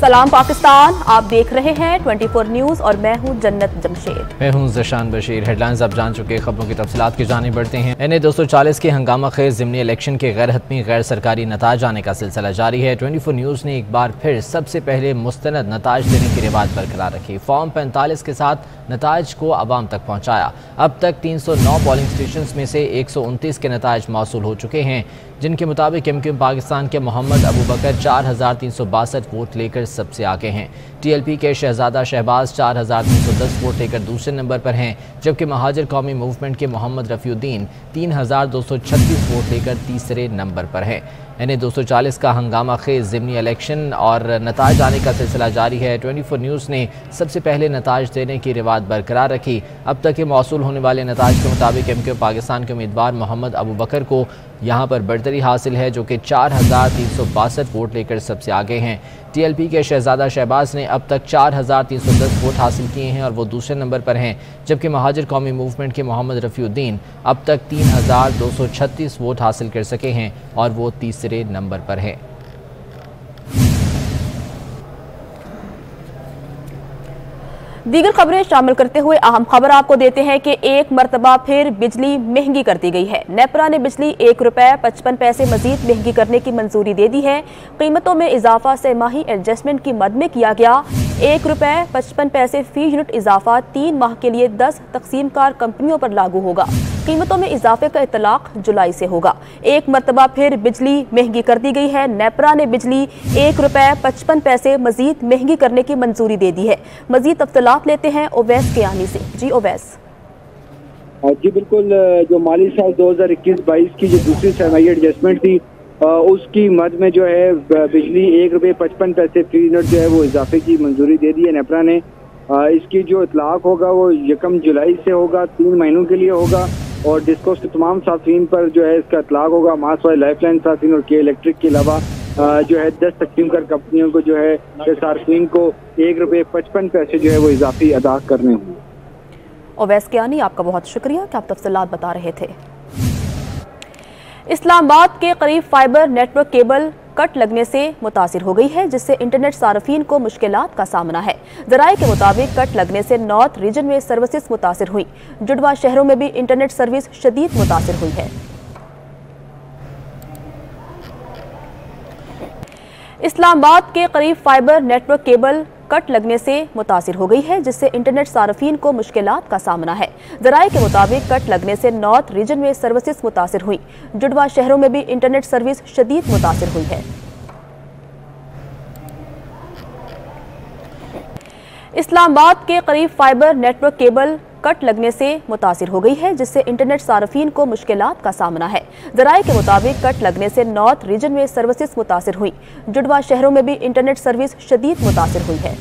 सलाम पाकिस्तान, आप देख रहे हैं 24 न्यूज़ और मैं हूं जन्नत जमशेद। मैं हूं ज़शान बशीर। हेडलाइंस आप जान चुके, खबरों की तफसीलात की जानिब बढ़ते हैं। NA 240 के हंगामा खेज ज़िमनी इलेक्शन के गैर हतमी गैर सरकारी नताज आने का सिलसिला जारी है। 24 न्यूज़ ने एक बार फिर सबसे पहले मुस्तनद नताज देने की रिवाज बरकरार रखी। फॉर्म 45 के साथ नताज को आवाम तक पहुँचाया। अब तक 309 पोलिंग स्टेशन में से 129 के नताज मौसूल हो चुके हैं, जिनके मुताबिक MQM पाकिस्तान के मोहम्मद अबू बकर 4362 वोट लेकर सबसे आगे हैं। TLP के शहजादा शहबाज 4310 वोट लेकर दूसरे नंबर पर हैं, जबकि महाजिर कौमी मूवमेंट के मोहम्मद रफ़ीउद्दीन 3236 वोट लेकर तीसरे नंबर पर हैं। NA 240 का हंगामा खेज ज़िमनी इलेक्शन और नताज आने का सिलसिला जारी है। 24 न्यूज़ ने सबसे पहले नताज देने की रिवाज बरकरार रखी। अब तक के मौसूल होने वाले नताज के मुताबिक MQM पाकिस्तान के उम्मीदवार मोहम्मद अबू बकर को यहाँ पर बढ़तरी हासिल है, जो कि 4362 वोट लेकर सबसे आगे हैं। TLP के शहजादा शहबाज ने अब तक 4310 वोट हासिल किए हैं और वो दूसरे नंबर पर हैं, जबकि महाजिर कौमी मूवमेंट के मोहम्मद रफ़ीउद्दीन अब तक 3236 वोट हासिल कर सके हैं और वो तीसरे नंबर पर हैं। दीगर खबरें शामिल करते हुए अहम खबर आपको देते हैं कि एक मरतबा फिर बिजली महंगी कर दी गई है। नेपरा ने बिजली ₹1.55 मजीद महंगी करने की मंजूरी दे दी है। कीमतों में इजाफा से माही एडजस्टमेंट की मद में किया गया। ₹1.55 फी यूनिट इजाफा 3 माह के लिए 10 तकसीमकार कंपनियों पर लागू होगा। कीमतों में इजाफे का इतलाक जुलाई से होगा। एक मरतबा फिर बिजली महंगी कर दी गई है। नेपरा ने बिजली ₹1.55 मजीद महंगी करने की मंजूरी दे दी है। मजीद तफसीलात लेते हैं ओवैस कियानी से। जी ओवैस। जी बिल्कुल, जो माली साल 2021-22 की जो दूसरी सरमाई एडजस्टमेंट थी, उसकी मद में जो है बिजली ₹1.55 फी यूनिट जो है वो इजाफे की मंजूरी दे दी है नेपरा ने। इसकी जो इतलाक होगा वो 1 जुलाई से होगा, 3 महीनों के लिए होगा और डिस्कोस के तमाम साफीन पर जो है इसका इतलाक होगा। मास वाली लाइफलाइन साफीन और के इलेक्ट्रिक के अलावा जो है 10 तकसीमकार कंपनियों को जो है सार्फिन को ₹1.55 जो है वो इजाफी अदा करने होंगे। ओवैस कियानी, आपका बहुत शुक्रिया कि आप तफसीलात बता रहे थे। इस्लामाबाद के करीब फाइबर नेटवर्क केबल कट लगने से मुतासिर हो गई है, जिससे इंटरनेट सार्फिन को मुश्किलात का सामना है। ज़राए के मुताबिक कट लगने से नॉर्थ रीजन में सर्विसेज मुतासिर हुई। जुड़वा शहरों में भी इंटरनेट सर्विस शदीद मुतासिर हुई है। इस्लामाबाद के करीब फाइबर नेटवर्क केबल कट लगने से मुतासिर हो गई है, जिससे इंटरनेट सार्फिन को मुश्किलात का सामना है। ज़राए के मुताबिक कट लगने से नॉर्थ रीजन में सर्विसेज मुतासिर हुई। जुड़वा शहरों में भी इंटरनेट सर्विस शदीद मुतासिर हुई है। इस्लामाबाद के करीब फाइबर नेटवर्क केबल कट लगने से मुतासिर हो गई है, जिससे इंटरनेट सार्फिन को मुश्किलात का सामना है। ज़राए के मुताबिक कट लगने से नॉर्थ रीजन में सर्विसेज मुतासिर हुई। जुड़वा शहरों में भी इंटरनेट सर्विस शदीद मुतासिर हुई है।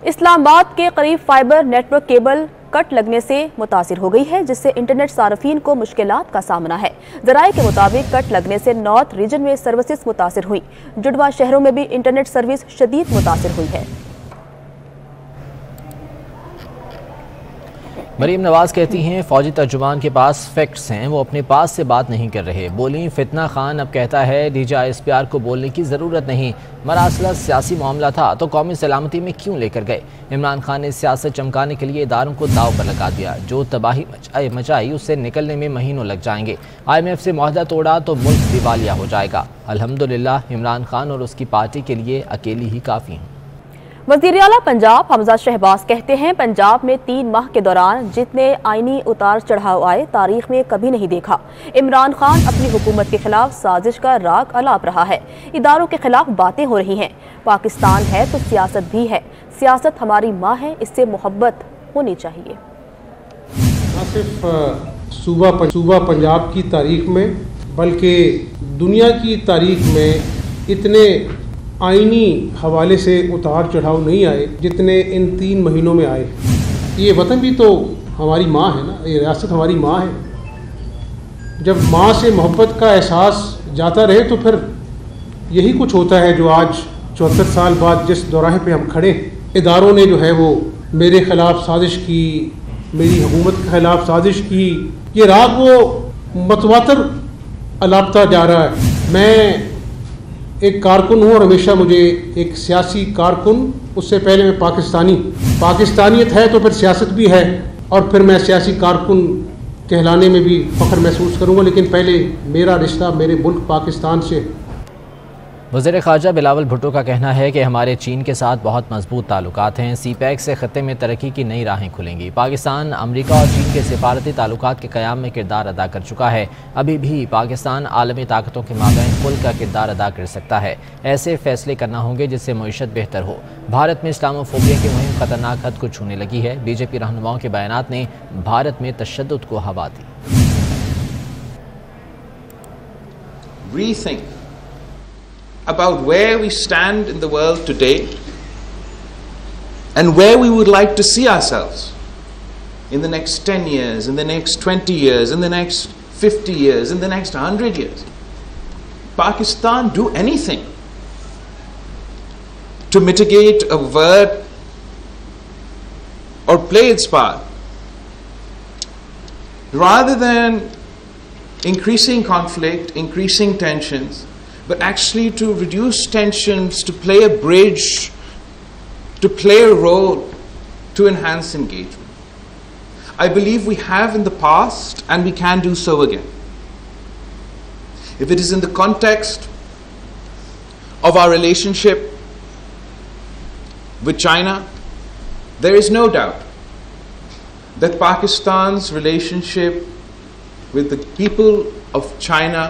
इस्लामाबाद के करीब फाइबर नेटवर्क केबल कट लगने से मुतासिर हो गई है, जिससे इंटरनेट सार्फिन को मुश्किलात का सामना है। ज़राए के मुताबिक कट लगने से नॉर्थ रीजन में सर्विसेज मुतासिर हुई। जुड़वा शहरों में भी इंटरनेट सर्विस शदीद मुतासिर हुई है। मरीम नवाज कहती हैं, फौजी तर्जुमान के पास फैक्ट्स हैं, वो अपने पास से बात नहीं कर रहे। बोली फितना खान अब कहता है DGI-SPR को बोलने की ज़रूरत नहीं, मरासला सियासी मामला था तो कौमी सलामती में क्यों लेकर गए। इमरान खान ने सियासत चमकाने के लिए इदारों को दाव पर लगा दिया। जो तबाही मचाई उससे निकलने में महीनों लग जाएंगे। IMF से मुआहदा तोड़ा तो मुल्क दिवालिया हो जाएगा। अल्हम्दुलिल्लाह इमरान खान और उसकी पार्टी के लिए अकेली ही काफ़ी हैं। वज़ीर आला पंजाब हमजा शहबाज कहते हैं, पंजाब में 3 माह के दौरान जितने आईनी उतार चढ़ाव आए तारीख में कभी नहीं देखा। इमरान खान अपनी हुकूमत के खिलाफ साजिश का राग अलाप रहा है। इदारों के खिलाफ बातें हो रही हैं। पाकिस्तान है तो सियासत भी है। सियासत हमारी माँ है, इससे मोहब्बत होनी चाहिए। न सिर्फ सूबा पंजाब की तारीख में बल्कि दुनिया की तारीख में इतने आईनी हवाले से उतार चढ़ाव नहीं आए जितने इन 3 महीनों में आए। ये वतन भी तो हमारी माँ है ना, ये रियासत हमारी माँ है। जब माँ से मोहब्बत का एहसास जाता रहे तो फिर यही कुछ होता है जो आज 74 साल बाद जिस दौराहे पे हम खड़े। इदारों ने जो है वो मेरे ख़िलाफ़ साजिश की, मेरी हुकूमत के ख़िलाफ़ साजिश की। ये राग वो मतवातर अलापता जा रहा है। मैं एक कारकुन हूँ और हमेशा मुझे एक सियासी कारकुन, उससे पहले मैं पाकिस्तानियत है तो फिर सियासत भी है, और फिर मैं सियासी कारकुन कहलाने में भी फख्र महसूस करूँगा। लेकिन पहले मेरा रिश्ता मेरे मुल्क पाकिस्तान से। वज़ीर ख़ारजा बिलावल भुट्टो का कहना है कि हमारे चीन के साथ बहुत मजबूत ताल्लुकात हैं। CPEC से ख़त्ते में तरक्की की नई राहें खुलेंगी। पाकिस्तान अमेरिका और चीन के सिफारती ताल्लुकात के क़याम में किरदार अदा कर चुका है। अभी भी पाकिस्तान आलमी ताकतों के माबैन पुल का किरदार अदा कर सकता है। ऐसे फैसले करना होंगे जिससे मईशत बेहतर हो। भारत में इस्लामोफोबिया की मुहिम ख़तरनाक हद को छूने लगी है। BJP रहनुमाओं के बयानात ने भारत में तशद्दुद को हवा दी। Rethink about where we stand in the world today and where we would like to see ourselves in the next 10 years, in the next 20 years, in the next 50 years, in the next 100 years. Pakistan do anything to mitigate, avert or play its part, rather than increasing conflict, increasing tensions, but actually to reduce tensions, to play a bridge, to play a role, to enhance engagement. I believe we have in the past and we can do so again. If it is in the context of our relationship with China, there is no doubt that Pakistan's relationship with the people of China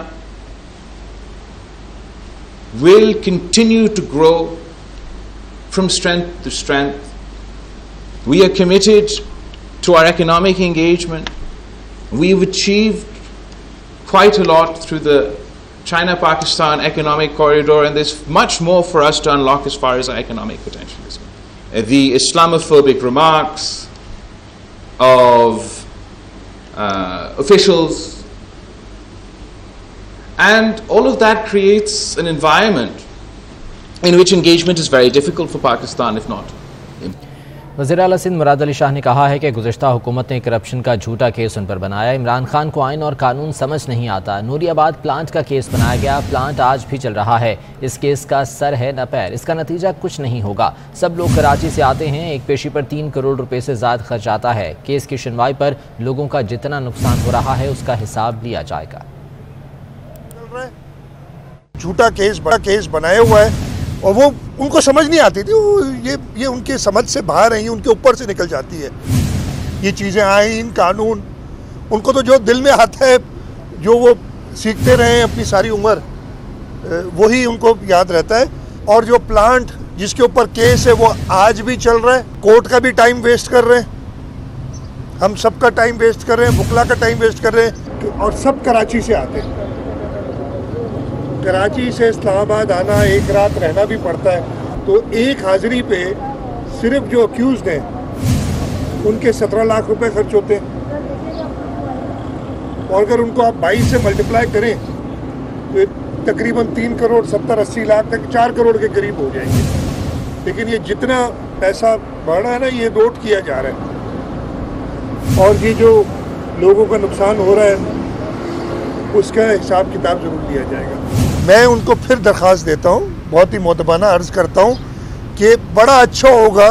will continue to grow from strength to strength. We are committed to our economic engagement. We've achieved quite a lot through the China-Pakistan economic corridor, and there's much more for us to unlock as far as our economic potential is concerned. The Islamophobic remarks of officials, and all of that creates an environment in which engagement is very difficult for Pakistan, if not. वज़ीर आला सिंध मुराद अली शाह ने कहा है कि गुज़िश्ता हुकूमत ने corruption का झूठा केस उन पर बनाया। इमरान खान को आइन और कानून समझ नहीं आता। नूरियाबाद प्लांट का केस बनाया गया, प्लांट आज भी चल रहा है। इस केस का सर है न पैर, इसका नतीजा कुछ नहीं होगा। सब लोग कराची से आते हैं, एक पेशी पर 3 करोड़ रुपए से ज़्यादा खर्च आता है। केस की सुनवाई पर लोगों का जितना नुकसान हो रहा है उसका हिसाब लिया जाएगा। झूठा केस, बड़ा केस बनाया हुआ है और वो उनको समझ नहीं आती थी। ये उनके समझ से बाहर है, उनके ऊपर से निकल जाती है ये चीज़ें। आईन कानून उनको तो जो दिल में आता है, जो वो सीखते रहे अपनी सारी उम्र, वही उनको याद रहता है। और जो प्लांट जिसके ऊपर केस है वो आज भी चल रहा है। कोर्ट का भी टाइम वेस्ट कर रहे हैं, हम सबका टाइम वेस्ट कर रहे हैं, बुकला का टाइम वेस्ट कर रहे हैं। और सब कराची से आते हैं। कराची से इस्लामाबाद आना, एक रात रहना भी पड़ता है। तो एक हाजिरी पे सिर्फ जो अक्यूज्ड हैं उनके 17 लाख रुपए खर्च होते हैं। और अगर उनको आप 22 से मल्टीप्लाई करें तो तकरीबन 3 करोड़ 70-80 लाख तक 4 करोड़ के करीब हो जाएंगे। लेकिन ये जितना पैसा बढ़ रहा है ना, ये नोट किया जा रहा है। और ये जो लोगों का नुकसान हो रहा है उसका हिसाब किताब जरूर लिया जाएगा। मैं उनको फिर दरख्वास्त देता हूँ, बहुत ही मोतबाना अर्ज़ करता हूँ कि बड़ा अच्छा होगा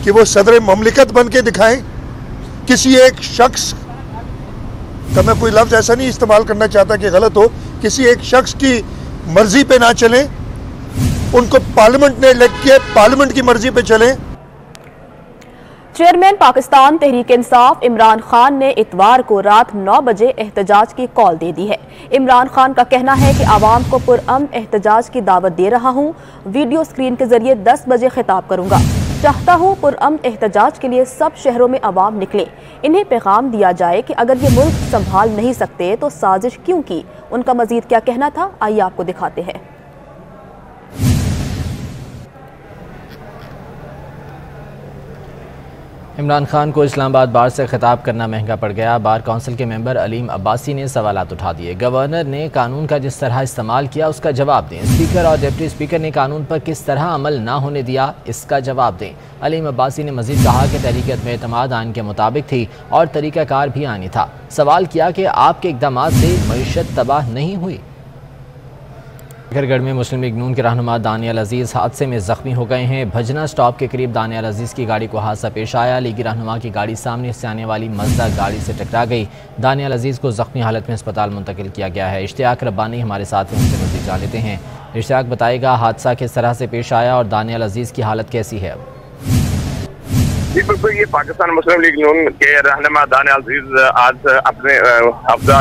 कि वो सदर ममलिकत बन के दिखाएं। किसी एक शख्स का, मैं कोई लफ्ज़ ऐसा नहीं इस्तेमाल करना चाहता कि गलत हो, किसी एक शख्स की मर्जी पे ना चलें। उनको पार्लियामेंट ने इलेक्ट किया, पार्लियामेंट की मर्जी पे चलें। चेयरमैन पाकिस्तान तहरीक इंसाफ इमरान खान ने इतवार को रात 9 बजे एहतजाज की कॉल दे दी है। इमरान खान का कहना है कि आवाम को पुरअमन एहतजाज की दावत दे रहा हूं, वीडियो स्क्रीन के जरिए 10 बजे खिताब करूंगा। चाहता हूं पुरअमन एहतजाज के लिए सब शहरों में आवाम निकले, इन्हें पैगाम दिया जाए कि अगर ये मुल्क संभाल नहीं सकते तो साजिश क्यों की। उनका मजीद क्या कहना था, आइए आपको दिखाते हैं। इमरान खान को इस्लामाबाद बार से खिताब करना महंगा पड़ गया। बार काउंसिल के मेंबर अलीम अब्बासी ने सवालात उठा दिए। गवर्नर ने कानून का जिस तरह इस्तेमाल किया उसका जवाब दें। स्पीकर और डिप्टी स्पीकर ने कानून पर किस तरह अमल ना होने दिया, इसका जवाब दें। अलीम अब्बासी ने मजीद कहा कि तहरीक में एतमाद आइन के मुताबिक थी और तरीक़ाकार भी आइनी था। सवाल किया कि आपके इक़दामात से मईशत तबाह नहीं हुई। खैरगढ़ में मुस्लिम लीग नून के रहनुमा दानियाल अजीज हादसे में जख्मी हो गए हैं। भजना स्टॉप के करीब दानियाल अजीज की गाड़ी को हादसा पेश आया। लीगी रहनुमा की गाड़ी सामने से आने वाली मज़दा गाड़ी से टकरा गई। दानियाल अजीज को जख्मी हालत में अस्पताल मुंतकिल किया गया है। इश्तियाक रब्बानी हमारे साथ हैं, उनसे मज़ीद जान लेते हैं। इश्तियाक, बताएगा हादसा किस तरह से पेश आया और दानियाल अजीज की हालत कैसी है? जी बिल्कुल, ये पाकिस्तान मुस्लिम लीग नून के रहनुमा दानियाल अजीज आज अपने हफ्ता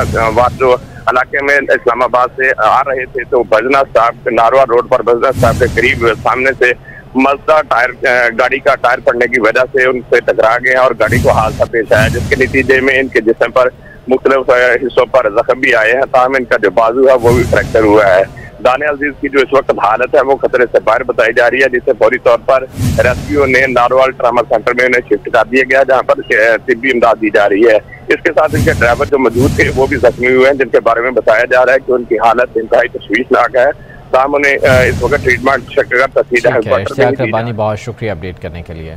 जो इलाके में इस्लामाबाद से आ रहे थे तो भजना स्टॉप नारवा रोड पर भजना स्टॉप के करीब सामने से मज़दा गाड़ी का टायर पड़ने की वजह से उनसे टकरा गए और गाड़ी को हादसा पेश आया, जिसके नतीजे में इनके जिस्म पर मुख्तलिफ हिस्सों पर जख्म भी आए हैं। ताहम इनका जो बाजू है वो भी फ्रैक्चर हुआ है। दानियाल अजीज की जो इस वक्त हालत है वो खतरे से बाहर बताई जा रही है, जिससे फौरी तौर पर रेस्क्यू ने नारोवाल ट्रामा सेंटर में उन्हें शिफ्ट कर दिया गया, जहां पर तिब्बी इमदाद दी जा रही है। इसके साथ इनके ड्राइवर जो मौजूद थे वो भी जख्मी हुए हैं, जिनके बारे में बताया जा रहा है कि उनकी हालत इंतहाई तशवीशनाक है। ताहम उन्हें इस वक्त ट्रीटमेंट रब्बानी, बहुत शुक्रिया अपडेट करने के लिए।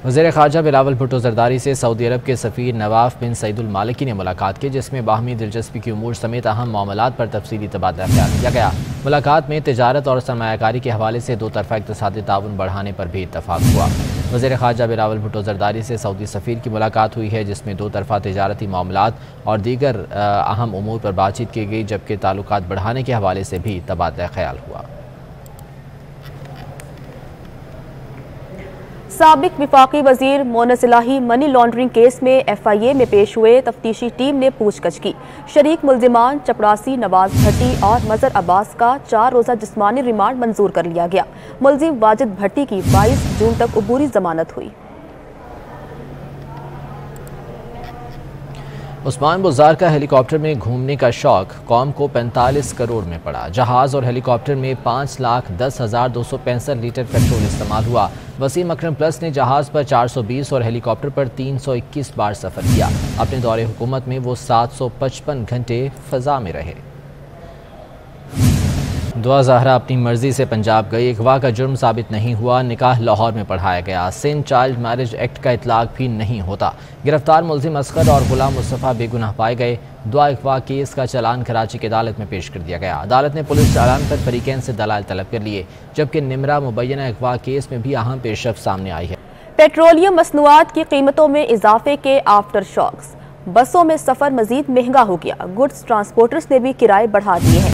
वज़ीर ख़ारजा बिलावल भुट्टो ज़रदारी से सऊदी अरब के सफ़ीर नवाफ बिन सईदुल मालिकी ने मुलाकात की, जिसमें बाहमी दिलचस्पी की उमूर समेत अहम मामलात पर तफसीली तबादला ख्याल किया गया। मुलाकात में तिजारत और सरमायाकारी के हवाले से दो तरफ़ा इक़्तिसादी ताउन बढ़ाने पर भी इत्तफ़ाक़ हुआ। वज़ीर ख़ारजा बिलावल भुट्टो ज़रदारी से सऊदी सफ़ीर की मुलाकात हुई है, जिसमें दो तरफ़ा तिजारती मामलात और दीगर अहम उमूर पर बातचीत की गई, जबकि ताल्लुकात बढ़ाने के हवाले से भी तबादला ख्याल हुआ। साबिक विफाकी वजीर मोनस इलाही मनी लॉन्ड्रिंग केस में FIA में पेश हुए तफ्तीशी टीम ने पूछताछ की। शरीक मुल्जिमान चपड़ासी नवाज भट्टी और मजहर अब्बास का 4 रोज़ा जिस्मानी रिमांड मंजूर कर लिया गया। मुल्जिम वाजिद भट्टी की 22 जून तक अबूरी जमानत हुई। उस्मान बुज़ार का हेलीकॉप्टर में घूमने का शौक कौम को 45 करोड़ में पड़ा। जहाज़ और हेलीकॉप्टर में 5,10,265 लीटर पेट्रोल इस्तेमाल हुआ। वसीम अकरम प्लस ने जहाज़ पर 420 और हेलीकॉप्टर पर 321 बार सफ़र किया। अपने दौरे हुकूमत में वो 755 घंटे फ़ज़ा में रहे। दुआ ज़हरा अपनी मर्जी से पंजाब गई, अगवा का जुर्म साबित नहीं हुआ, निकाह लाहौर में पढ़ाया गया। सिंध चाइल्ड मैरिज एक्ट का इतलाक भी नहीं होता। गिरफ्तार मुल्जिम असगर और गुलाम मुस्तफ़ा बेगुनाह पाए गए। दुआ अगवा केस का चालान कराची की अदालत में पेश कर दिया गया। अदालत ने पुलिस चालान पर फरीकैन से दलाल तलब कर लिए, जबकि निमरा मुबैना अगवा केस में भी अहम पेशरफ सामने आई है। पेट्रोलियम मसनूआत की कीमतों में इजाफे के आफ्टर शॉक्स। बसों में सफर मजीद महंगा हो गया। गुड्स ट्रांसपोर्टर्स ने भी किराए बढ़ा दिए हैं।